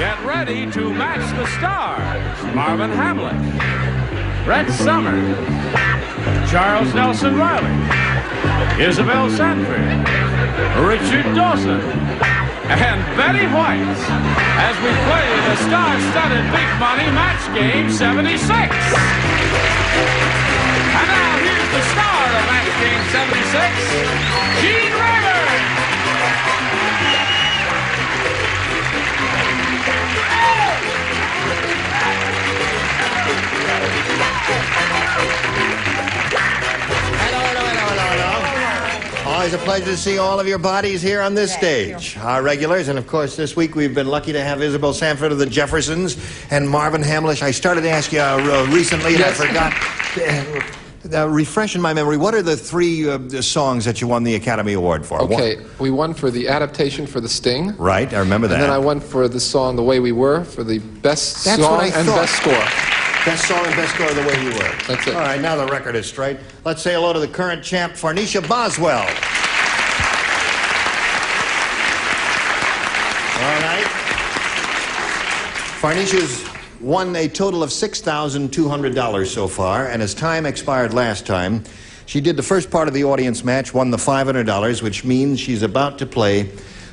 Get ready to match the stars. Marvin Hamlet, Brett Summers, Charles Nelson Riley, Isabel Sanford, Richard Dawson, and Betty White as we play the star-studded Big Money Match Game 76. And now here's the star of Match Game 76, Gene Rayburn. Hello. Always a pleasure to see all of your bodies here on this stage. Our regulars, and of course this week we've been lucky to have Isabel Sanford of the Jeffersons and Marvin Hamlish. I started to ask you recently, and I forgot. Refreshing my memory, what are the three songs that you won the Academy Award for? Okay, we won for the adaptation for The Sting. Right, I remember that. And then I won for the song The Way We Were for the best That's song what I and thought. best score. Best song and best score, The Way We Were. That's it. All right, now the record is straight. Let's say hello to the current champ, Farnesha Boswell. All right. Farnesha's won a total of $6,200 so far, and as time expired last time, she did the first part of the audience match, won the $500, which means she's about to play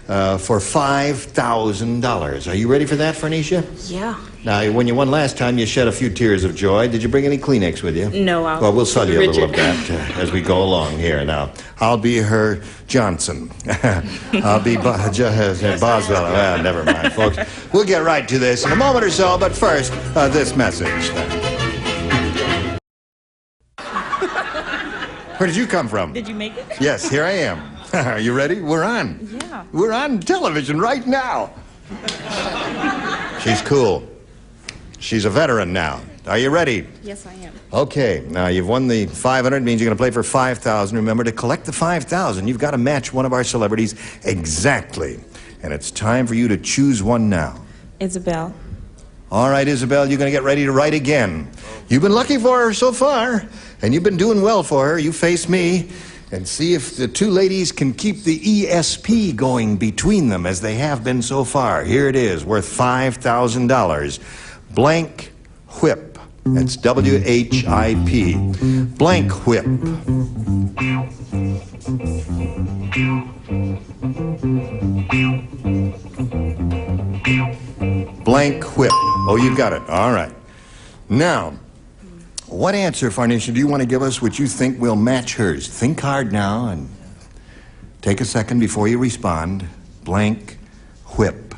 for $5,000. Are you ready for that, Farnesha? Yeah. Now, when you won last time, you shed a few tears of joy. Did you bring any Kleenex with you? No, Well, we'll sell you a little of that as we go along here. Now, I'll be her Johnson. I'll be Boswell. Well, never mind, folks. We'll get right to this in a moment or so, but first, this message. Where did you come from? Did you make it? Yes, here I am. Are you ready? We're on. Yeah. We're on television right now. She's cool. She's a veteran now. Are you ready? Yes, I am. Okay, now you've won the $500, means you're going to play for $5,000. Remember, to collect the $5,000, you've got to match one of our celebrities exactly. And it's time for you to choose one now. Isabel. All right, Isabel, you're going to get ready to write again. You've been lucky for her so far, and you've been doing well for her. You face me and see if the two ladies can keep the ESP going between them as they have been so far. Here it is, worth $5,000. Blank Whip. That's W-H-I-P. Blank Whip. Blank Whip. Oh, you got it. All right. Now, what answer, Farnesha, do you want to give us which you think will match hers? Think hard now and take a second before you respond. Blank Whip.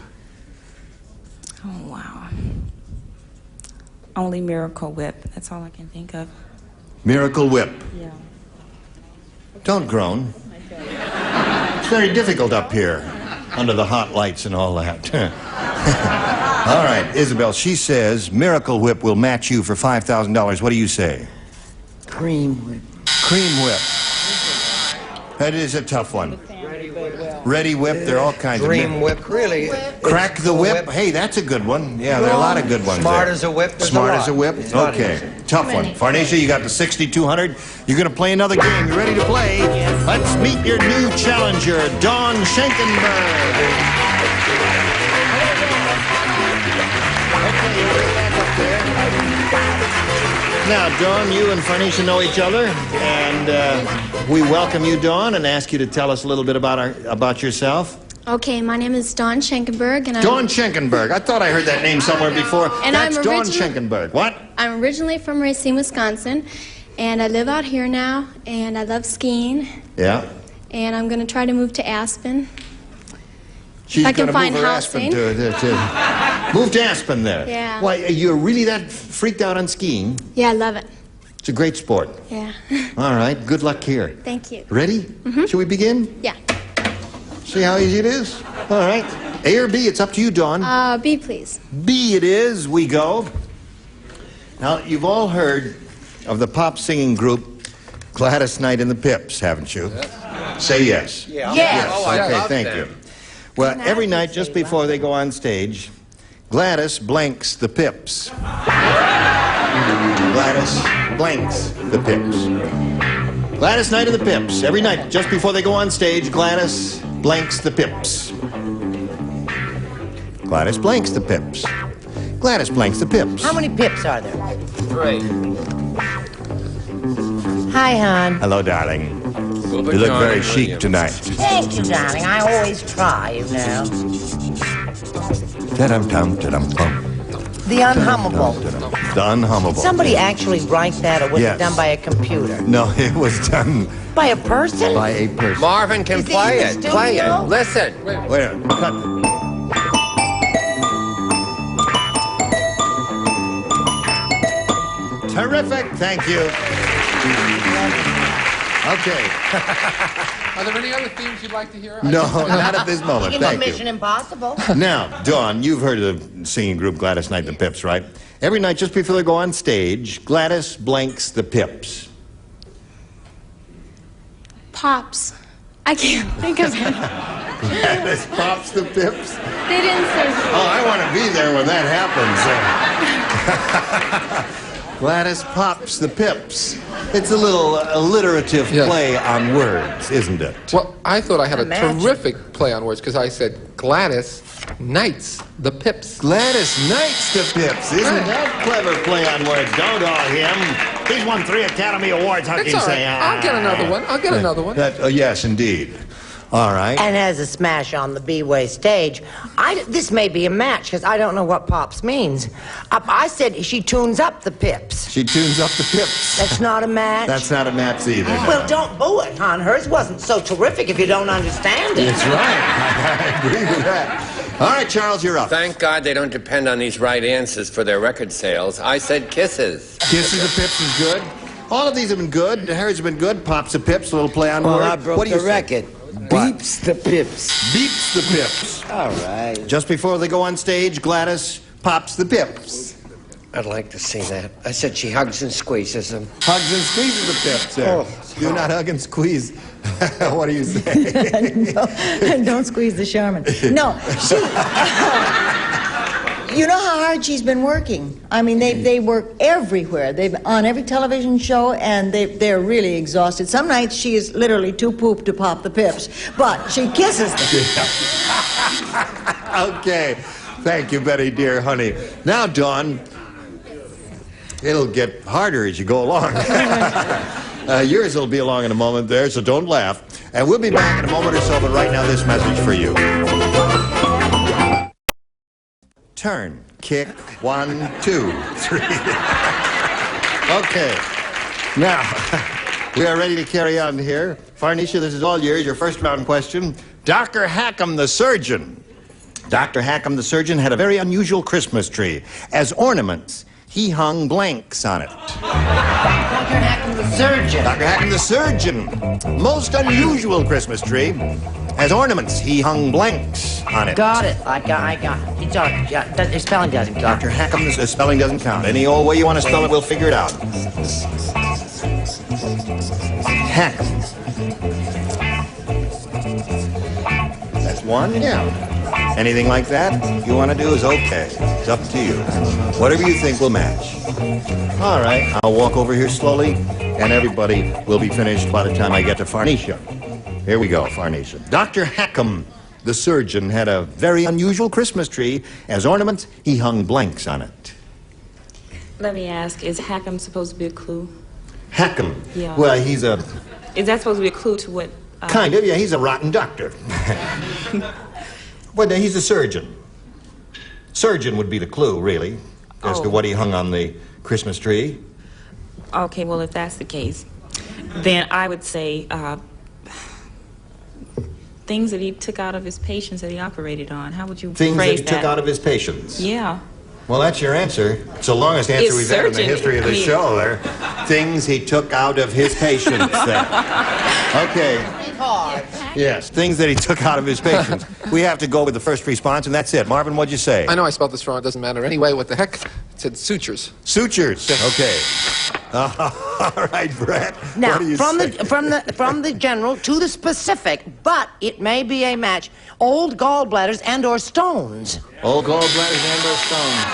Oh, wow. Only Miracle Whip. That's all I can think of. Miracle Whip. Yeah. Don't groan. It's very difficult up here under the hot lights and all that. All right, Isabel, she says Miracle Whip will match you for $5,000. What do you say? Cream Whip. Cream Whip. That is a tough one. Ready Whip, there are all kinds Dream of... Whip, really. Crack the Whip. Hey, that's a good one. Yeah, there are a lot of good ones Smart there. as a whip. There's Smart a lot. as a whip? It's not Okay. easy. Tough one. Farnesha, you got the $6,200. You're going to play another game. You ready to play? Yes. Let's meet your new challenger, Dawn Schenkenberg. Now, Dawn, you and Farnesha know each other, and we welcome you, Dawn, and ask you to tell us a little bit about yourself. Okay, my name is Dawn Schenkenberg, and Dawn Schenkenberg. I thought I heard that name somewhere before. And That's I'm Dawn originally- Schenkenberg. What? I'm originally from Racine, Wisconsin, and I live out here now, and I love skiing, Yeah. and I'm going to try to move to Aspen. She's I can gonna find move her Aspen housing. to move to Aspen there. Yeah. Why, you're really that freaked out on skiing? Yeah, I love it. It's a great sport. Yeah. All right, good luck here. Thank you. Ready? Shall we begin? Yeah. See how easy it is? All right. A or B, it's up to you, Dawn. B, please. B it is, we go. Now, you've all heard of the pop singing group Gladys Knight and the Pips, haven't you? Yes. Say yes. Yeah. Yes. Oh, I Okay, love thank them. you. Well, Now every you night say just before they go on stage, Gladys blanks the Pips. Gladys blanks the Pips. Gladys Knight and the Pips. Every night just before they go on stage, Gladys blanks the Pips. Gladys blanks the pips. Gladys blanks the pips. How many pips are there? 3. Hi, hon. Hello, darling. You look very chic tonight. Thank you, darling. I always try, you know. Ta-dum-tum, ta-dum-tum. The unhummable. The unhummable. Somebody actually write that, or was Yes. it done by a computer? No, it was done By a person? by a person. Marvin can Is it play in the it. Play studio? it. Listen. Wait a minute. Cut. Terrific. Thank you. Okay. Are there any other themes you'd like to hear? No, not at this moment. Thinking of Thank Mission you. Impossible? Now, Dawn, you've heard of the singing group Gladys Knight and the Pips, right? Every night just before they go on stage, Gladys blanks the Pips. Pops. I can't think of it. Gladys pops the Pips. They didn't say. Oh, I want to be there when that happens. Gladys pops the Pips. It's a little alliterative Yes. play on words, isn't it? Well, I thought I had a Imagine. terrific play on words because I said Gladys Knights the Pips. Gladys Knights the Pips. Isn't Right. that clever play on words? Don't awe him. He's won 3 Academy Awards. How can That's you all say, right. I'll get another one. I'll get another one. Yes, indeed. All right. And as a smash on the B-Way stage, this may be a match, because I don't know what pops means. I said she tunes up the pips. She tunes up the Pips. That's not a match? That's not a match either. no. Well, don't boo it, hon. Hers wasn't so terrific if you don't understand it. That's right. I agree with that. All right, Charles, you're up. Thank God they don't depend on these right answers for their record sales. I said kisses. Kisses the Pips is good. All of these have been good. Harry's have been good. Pops the Pips, a little play on Well, word. I broke What do you the say? record. Beeps the pips. Beeps the Pips. All right. Just before they go on stage, Gladys pops the Pips. I'd like to see that. I said she hugs and squeezes them. Hugs and squeezes the Pips there. Oh. Do not hug and squeeze. What do you say? Don't squeeze the Charmin. No, she. You know how hard she's been working. I mean, they work everywhere. They've on every television show, and they're really exhausted. Some nights she is literally too pooped to pop the Pips, but she kisses them. Okay. Thank you, Betty, dear honey. Now, Dawn, it'll get harder as you go along. Yours will be along in a moment there, so don't laugh. And we'll be back in a moment or so, but right now, this message for you. Turn, kick, 1, 2, 3. Okay. Now, we are ready to carry on here. Farnisha, this is all yours. Your first round question. Dr. Hackham, the surgeon. Dr. Hackham, the surgeon, had a very unusual Christmas tree. As ornaments, he hung blanks on it. Dr. Hackham, the surgeon. Dr. Hackham, the surgeon. Most unusual Christmas tree. As ornaments, he hung blanks on it. Got it. I got it. It's all right. Yeah, the spelling doesn't count. Dr. Hackham, the spelling doesn't count. Any old way you want to spell it, we'll figure it out. Hackham. That's one? Yeah. Anything like that you want to do is okay. It's up to you. Whatever you think will match. All right, I'll walk over here slowly, and everybody will be finished by the time I get to Farnisha. Here we go, Farnisha. Dr. Hackham, the surgeon, had a very unusual Christmas tree. As ornaments, he hung blanks on it. Let me ask, is Hackham supposed to be a clue? Hackham. Yeah. Well, he's a... Is that supposed to be a clue to what? Kind of, yeah, he's a rotten doctor. Well, no, he's a surgeon. Surgeon would be the clue, really, as to Oh. what he hung on the Christmas tree. Okay, well, if that's the case, then I would say things that he took out of his patients that he operated on. How would you Things that phrase he took out of his patients. Yeah. Well, that's your answer. It's the longest answer It's we've had in the surgeon. history of the I mean- show there. Things he took out of his patients there. Okay. Yes, things that he took out of his patients. We have to go with the first response, and that's it. Marvin, what'd you say? I know I spelled this wrong. It doesn't matter. Anyway, what the heck? It said sutures. Sutures. Okay. All right, Brett. Now, what do you say? from the general to the specific, but it may be a match. Old gallbladders and/or stones. Old gallbladders and or stones.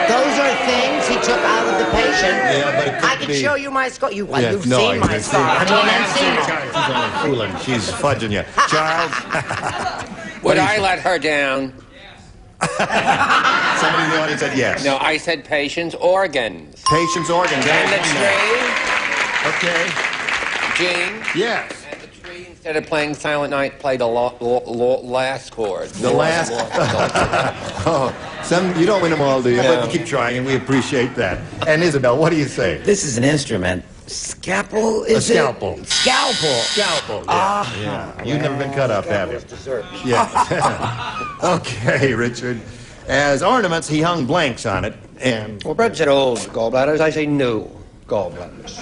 Those are things he took out of the patient. Yeah, but it could I can be- show you my scar. You've Yeah, seen no, my I've scar. I mean, I've seen it. She's only fooling. She's fudging you. Charles? Would I let her down? Somebody in the audience said yes. No, I said patience organs. Patience organs. And the Okay. tree, Gene. Yes. And the tree, instead of playing Silent Night, played the last chord. The last. Oh, you don't win them all, do you? No. But you keep trying, and we appreciate that. And Isabel, what do you say? This is an instrument. Scalpel, is A scalpel. it? Scalpel. Scalpel. Yeah. You've never been cut up, have you? Yeah. Okay, Richard. As ornaments, he hung blanks on it, and Well, Brett said old gallbladders. I say new gallbladders.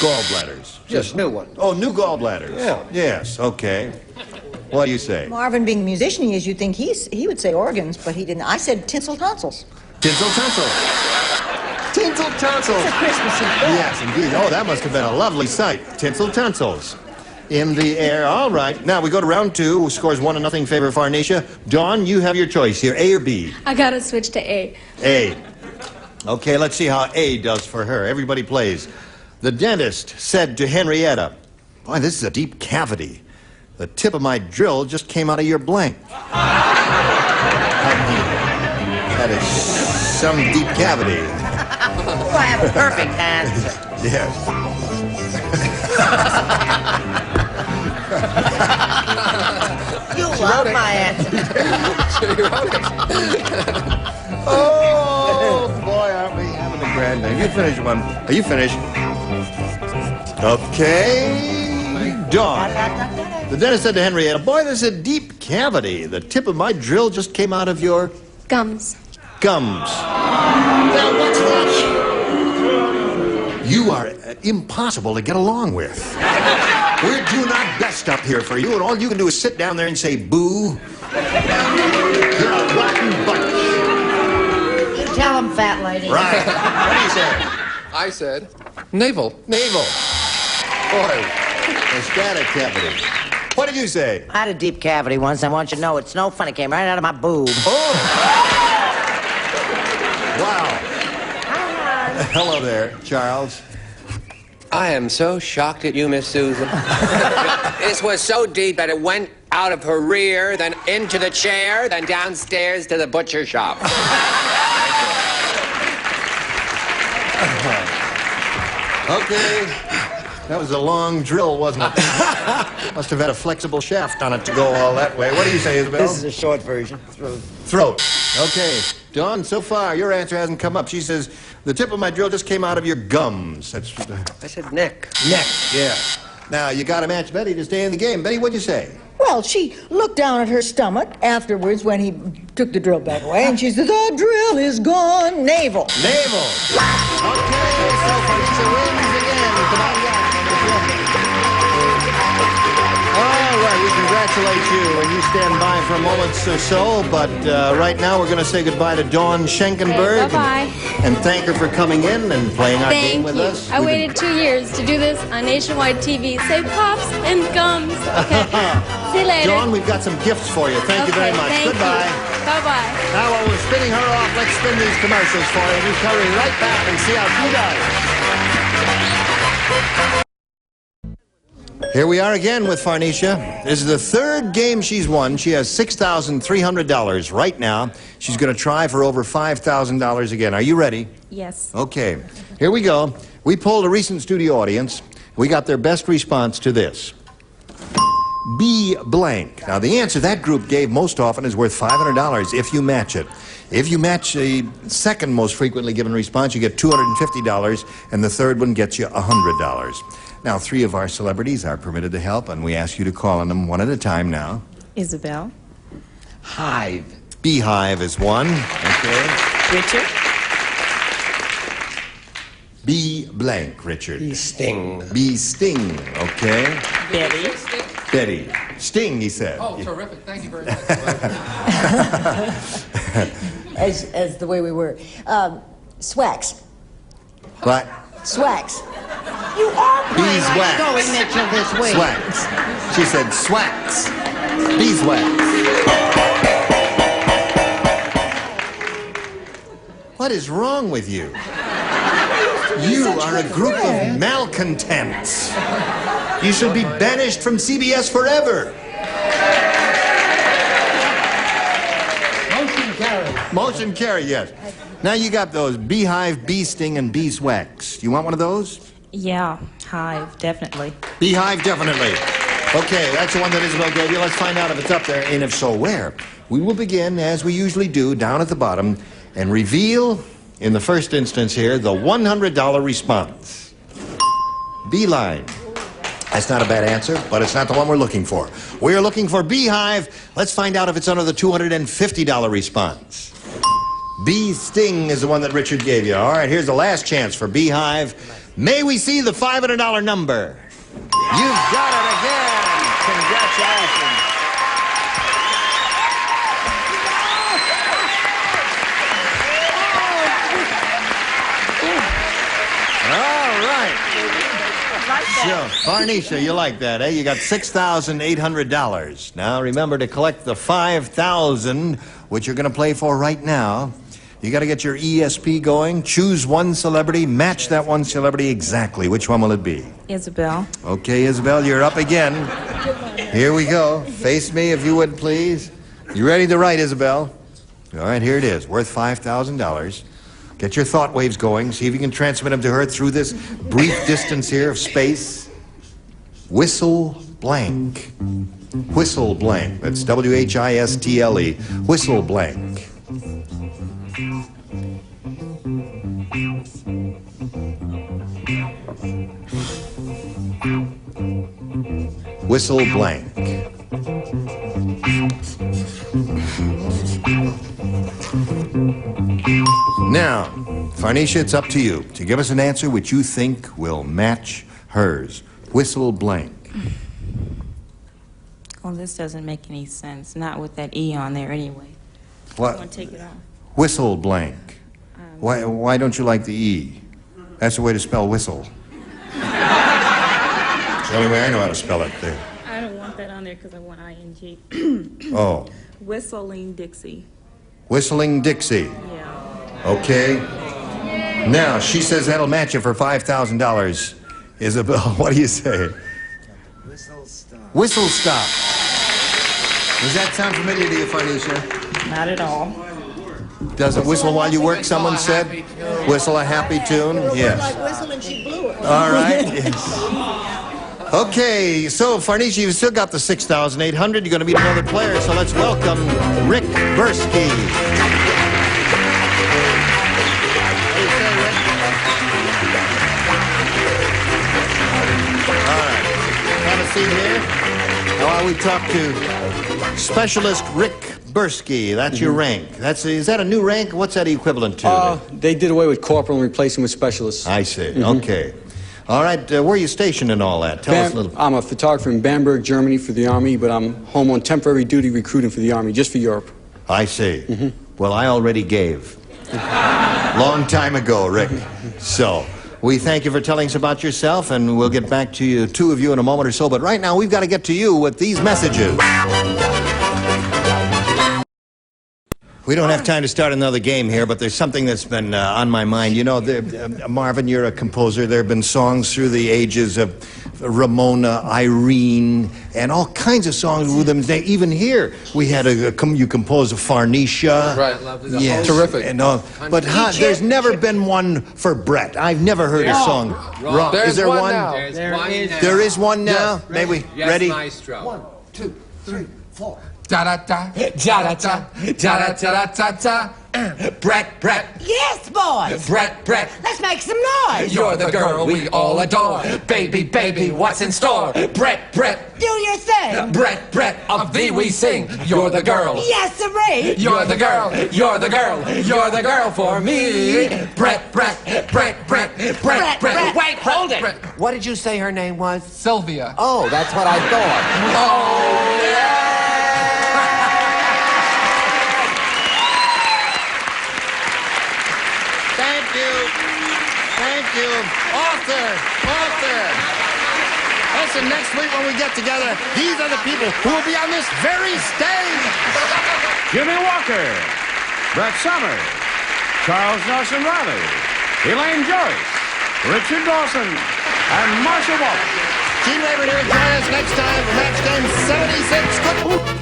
gallbladders. Just new ones. Oh, new gallbladders. Yeah. Yes. Okay. What do you say? Marvin, being the musician he is, you'd think he would say organs, but he didn't. I said tinsel tonsils. Tinsel tinsel. Tinsel tonsils. It's a Christmassy thing. Yes, indeed. Oh, that must have been a lovely sight. Tinsel tonsils. In the air. All right. Now we go to round 2. Who scores 1-0 favor of Farnisia? Dawn, you have your choice here. A or B? I gotta switch to A. A. Okay, let's see how A does for her. Everybody plays. The dentist said to Henrietta, "Boy, this is a deep cavity. The tip of my drill just came out of your blank." That is some deep cavity. Oh, I have a perfect answer. Yes. You love my answer. Oh, boy, aren't we having a grand day. You finished one. Are you finished? Okay. Dawn. The dentist said to Henrietta, "Boy, there's a deep cavity. The tip of my drill just came out of your Gums. gums." Now, what's that? You are impossible to get along with. We're doing our best up here for you, and all you can do is sit down there and say, "Boo." You're a rotten bunch. You tell him, fat lady. Right. What do you say? I said navel. Navel. Boy, a static cavity. What did you say? I had a deep cavity once. I want you to know it's no fun. It came right out of my boob. Oh. Wow. Hello there, Charles. I am so shocked at you, Miss Susan. This was so deep that it went out of her rear, then into the chair, then downstairs to the butcher shop. Okay. That was a long drill, wasn't it? Must have had a flexible shaft on it to go all that way. What do you say, Isabel? This is a short version. Throat. Okay. Dawn, so far, your answer hasn't come up. She says, "The tip of my drill just came out of your gums." That's I said neck. neck. Yeah. Now, you got to match Betty to stay in the game. Betty, what'd you say? Well, she looked down at her stomach afterwards when he took the drill back away, and she said, "The drill is gone." Navel. Navel. Okay, so Farnisia wins again. Come on down. All right, we congratulate you, and you stand by for a moment or so, but right now we're going to say goodbye to Dawn Schenkenberg. Okay, bye-bye. And thank her for coming in and playing our game Thank with you. us. I waited 2 years to do this on nationwide TV. Say pops and gums. Okay. See you later. Dawn, we've got some gifts for you. Thank you very much. Thank Goodbye. You. Bye-bye. Now, while we're spinning her off, let's spin these commercials for you. We'll hurry right back and see how she does. Here we are again with Farnisia. This is the third game she's won. She has $6,300 right now. She's going to try for over $5,000 again. Are you ready? Yes. Okay. Here we go. We polled a recent studio audience. We got their best response to this. B blank. Now, the answer that group gave most often is worth $500 if you match it. If you match the second most frequently given response, you get $250, and the third one gets you $100. Now, 3 of our celebrities are permitted to help, and we ask you to call on them one at a time now. Isabel. Hive. Beehive is one. Okay. Richard. B blank, Richard. Bee sting. B sting. Okay. Betty. Betty. Sting, he said. Oh, terrific. Thank you very much. As the way we were. Swax. What? Swax. You are playing like Beeswax. Joey Mitchell this week. Swax. She said swax. Beeswax. What is wrong with you? You are a group of malcontents. You should be banished from CBS forever. Motion carried. Motion carried, yes. Now you got those beehive, bee sting, and beeswax. You want one of those? Yeah, hive, definitely. Beehive, definitely. Okay, that's the one that Isabel gave you. Let's find out if it's up there, and if so, where. We will begin, as we usually do, down at the bottom, and reveal, in the first instance here, the $100 response. Beeline. That's not a bad answer, but it's not the one we're looking for. We are looking for beehive. Let's find out if it's under the $250 response. Bee sting is the one that Richard gave you. All right, here's the last chance for beehive. May we see the $500 number? You've got it again. Congratulations. All right. So, Farnisha, you like that, eh? You got $6,800. Now, remember to collect the $5,000, which you're going to play for right now. You got to get your ESP going. Choose one celebrity. Match that one celebrity exactly. Which one will it be? Isabel. Okay, Isabel, you're up again. Here we go. Face me, if you would, please. You ready to write, Isabel? All right, here it is. Worth $5,000. Get your thought waves going. See if you can transmit them to her through this brief distance here of space. Whistle blank. Whistle blank. That's W-H-I-S-T-L-E. Whistle blank. Whistle blank. Now, Farnisha, it's up to you to give us an answer which you think will match hers. Whistle blank. Well, this doesn't make any sense. Not with that E on there anyway. What? I want to take it off. Whistle blank. Why don't you like the E? That's the way to spell whistle. It's the only way I know how to spell it. There. I don't want that on there because I want ING. Oh. Whistling Dixie. Whistling Dixie. Yeah. Okay. Now, she says that'll match you for $5,000. Isabel, what do you say? Whistle stop. Whistle stop. Does that sound familiar to you, Farnisha? Not at all. Doesn't whistle while you work, someone said? Whistle a happy tune? Yes. Like whistle and she blew it. All right. Yes. Okay, so Farnisha, you've still got the $6,800. You're going to meet another player, so let's welcome Rick Bursky. All right. Have a seat here. Now, while we talk to Specialist Rick Bursky, that's your rank. Is that a new rank? What's that equivalent to? They did away with corporal and replaced him with specialist. I see. Okay. All right, where are you stationed and all that? Tell us a little. I'm a photographer in Bamberg, Germany for the Army, but I'm home on temporary duty recruiting for the Army, just for Europe. I see. Well, I already gave. Long time ago, Rick. So, we thank you for telling us about yourself, and we'll get back to you, two of you, in a moment or so. But right now, we've got to get to you with these messages. We don't have time to start another game here, but there's something that's been on my mind. You know, Marvin, you're a composer. There have been songs through the ages of Ramona, Irene, and all kinds of songs with them. Even here, we had you composed a Farnisha. Right, lovely. Yes. Terrific. And, but there's never been one for Brett. I've never heard a song. Wrong. Is there one? Now. There is one now? Yes. Maybe. Yes, ready? Maestro. 1, 2, 3, 4. Da da da da da da da da da da. Brett, Yes, boys. Brett. Let's make some noise. You're the girl we all adore. Baby, what's in store? Brett. Do your thing. Brett, of thee we sing. You're the girl. Yes, sirree. You're the girl for me. Brett. Wait, hold it. What did you say her name was? Sylvia. Oh, that's what I thought. Oh, yeah. Thank you. Author. Listen, next week when we get together, these are the people who will be on this very stage. Jimmy Walker, Brett Summers, Charles Nelson Riley, Elaine Joyce, Richard Dawson, and Marshall Wallace. Gene Rayburn here. Join us next time for Match Game 76. Good.